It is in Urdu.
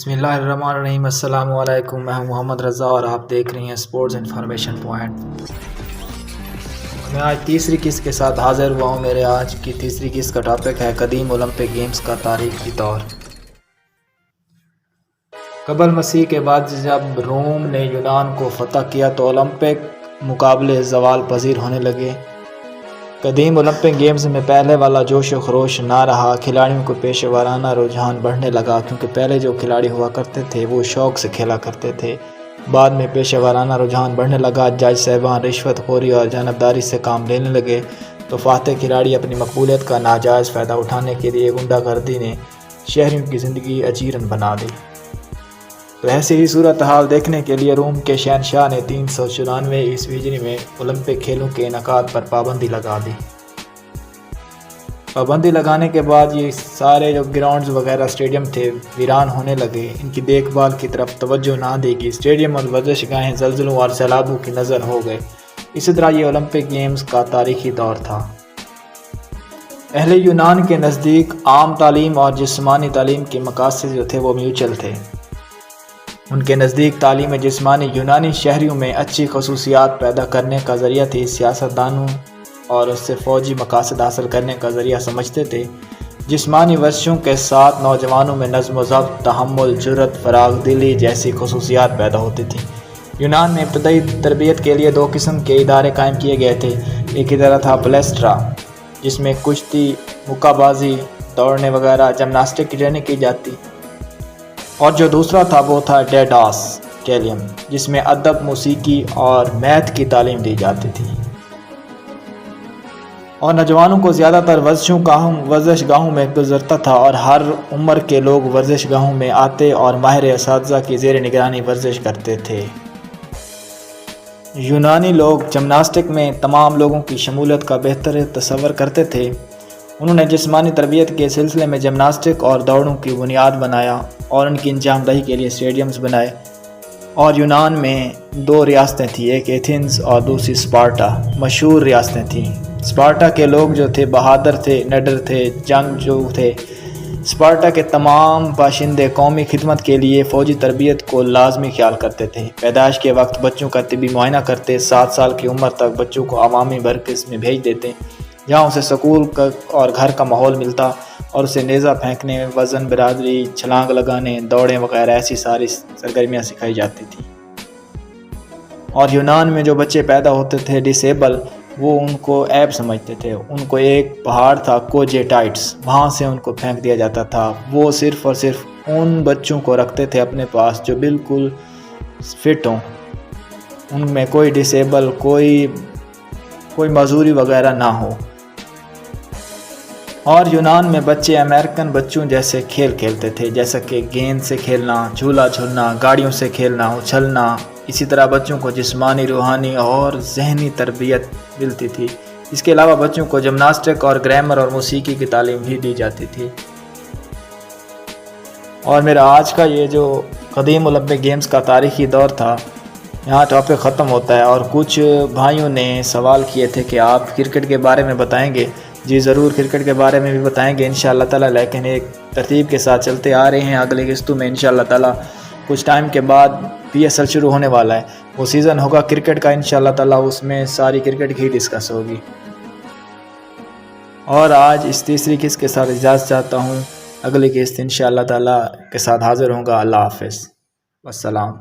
بسم اللہ الرحمن الرحیم۔ السلام علیکم، میں ہوں محمد رضا اور آپ دیکھ رہے ہیں سپورٹس انفارمیشن پوائنٹ۔ میں آج تیسری قسط کے ساتھ حاضر ہوا ہوں۔ میرے آج کی تیسری قسط کا ٹاپک ہے قدیم اولمپک گیمز کا تاریخی دور۔ قبل مسیح کے بعد جب روم نے یونان کو فتح کیا تو اولمپک مقابلے زوال پذیر ہونے لگے۔ قدیم اولمپک گیمز میں پہلے والا جوش و خروش نہ رہا۔ کھلاڑیوں کو پیشہ ورانہ رجحان بڑھنے لگا، کیونکہ پہلے جو کھلاڑی ہوا کرتے تھے وہ شوق سے کھیلا کرتے تھے۔ بعد میں پیشہ ورانہ رجحان بڑھنے لگا، جج صاحبان رشوت خوری اور جانبداری سے کام لینے لگے، تو فاتح کھلاڑی اپنی مقبولیت کا ناجائز فائدہ اٹھانے کے لیے غنڈہ گردی نے شہریوں کی زندگی اجیرن بنا دی۔ تو ایسی ہی صورتحال دیکھنے کے لیے روم کے شہنشاہ نے 394 عیسوی ہجری میں اولمپک کھیلوں کے انعقاد پر پابندی لگا دی۔ پابندی لگانے کے بعد یہ سارے جو گراؤنڈز وغیرہ اسٹیڈیم تھے ویران ہونے لگے، ان کی دیکھ بھال کی طرف توجہ نہ دی گئی۔ اسٹیڈیم اور ورزش گاہیں زلزلوں اور سیلابوں کی نظر ہو گئے۔ اسی طرح یہ اولمپک گیمز کا تاریخی دور تھا۔ اہل یونان کے نزدیک عام تعلیم اور جسمانی تعلیم کے مقاصد جو تھے وہ میوچل تھے۔ ان کے نزدیک تعلیم جسمانی یونانی شہریوں میں اچھی خصوصیات پیدا کرنے کا ذریعہ تھی، سیاستدانوں اور اس سے فوجی مقاصد حاصل کرنے کا ذریعہ سمجھتے تھے۔ جسمانی ورزشوں کے ساتھ نوجوانوں میں نظم و ضبط، تحمل، جرأت، فراغ دلی جیسی خصوصیات پیدا ہوتی تھیں۔ یونان میں ابتدائی تربیت کے لیے 2 قسم کے ادارے قائم کیے گئے تھے۔ ایک ادارہ تھا پلیسٹرا، جس میں کشتی، مکہ بازی، دوڑنے وغیرہ جمناسٹک کی ٹریننگ کی جاتی، اور جو دوسرا تھا وہ تھا ڈیڈاس کیلیم، جس میں ادب، موسیقی اور میتھ کی تعلیم دی جاتی تھی۔ اور نوجوانوں کو زیادہ تر ورزش گاہوں میں گزرتا تھا، اور ہر عمر کے لوگ ورزش گاہوں میں آتے اور ماہر اساتذہ کی زیر نگرانی ورزش کرتے تھے۔ یونانی لوگ جمناسٹک میں تمام لوگوں کی شمولیت کا بہتر تصور کرتے تھے۔ انہوں نے جسمانی تربیت کے سلسلے میں جمناسٹک اور دوڑوں کی بنیاد بنایا اور ان کی انجام دہی کے لیے اسٹیڈیمز بنائے۔ اور یونان میں 2 ریاستیں تھیں، ایک ایتھنز اور دوسری اسپارٹا، مشہور ریاستیں تھیں۔ اسپارٹا کے لوگ جو تھے بہادر تھے، نڈر تھے، جنگجو تھے۔ اسپارٹا کے تمام باشندے قومی خدمت کے لیے فوجی تربیت کو لازمی خیال کرتے تھے۔ پیدائش کے وقت بچوں کا طبی معائنہ کرتے، 7 سال کی عمر تک بچوں کو عوامی مرکز میں بھیج دیتے، جہاں اسے سکول اور گھر کا ماحول ملتا، اور اسے نیزہ پھینکنے، وزن برادری، چھلانگ لگانے، دوڑیں وغیرہ ایسی ساری سرگرمیاں سکھائی جاتی تھیں۔ اور یونان میں جو بچے پیدا ہوتے تھے ڈسیبل، وہ ان کو عیب سمجھتے تھے۔ ان کو ایک پہاڑ تھا کوجیٹائٹس، وہاں سے ان کو پھینک دیا جاتا تھا۔ وہ صرف اور صرف ان بچوں کو رکھتے تھے اپنے پاس جو بالکل فٹ ہوں، ان میں کوئی ڈسیبل، کوئی معذوری وغیرہ نہ ہو۔ اور یونان میں بچے امریکن بچوں جیسے کھیل کھیلتے تھے، جیسا کہ گیند سے کھیلنا، جھولا جھولنا، گاڑیوں سے کھیلنا، اچھلنا۔ اسی طرح بچوں کو جسمانی، روحانی اور ذہنی تربیت ملتی تھی۔ اس کے علاوہ بچوں کو جمناسٹک اور گرامر اور موسیقی کی تعلیم بھی دی جاتی تھی۔ اور میرا آج کا یہ جو قدیم اولمپک گیمز کا تاریخی دور تھا، یہاں ٹاپک ختم ہوتا ہے۔ اور کچھ بھائیوں نے سوال کیے تھے کہ آپ کرکٹ کے بارے میں بتائیں گے۔ جی ضرور، کرکٹ کے بارے میں بھی بتائیں گے انشاءاللہ تعالی، لیکن ایک ترتیب کے ساتھ چلتے آ رہے ہیں۔ اگلے قسطوں میں انشاءاللہ تعالی کچھ ٹائم کے بعد PSL شروع ہونے والا ہے، وہ سیزن ہوگا کرکٹ کا انشاءاللہ تعالی، اس میں ساری کرکٹ کی ڈسکس ہوگی۔ اور آج اس تیسری قسط کے ساتھ اجازت چاہتا ہوں، اگلی قسط انشاءاللہ تعالی کے ساتھ حاضر ہوں گا۔ اللہ حافظ، والسلام۔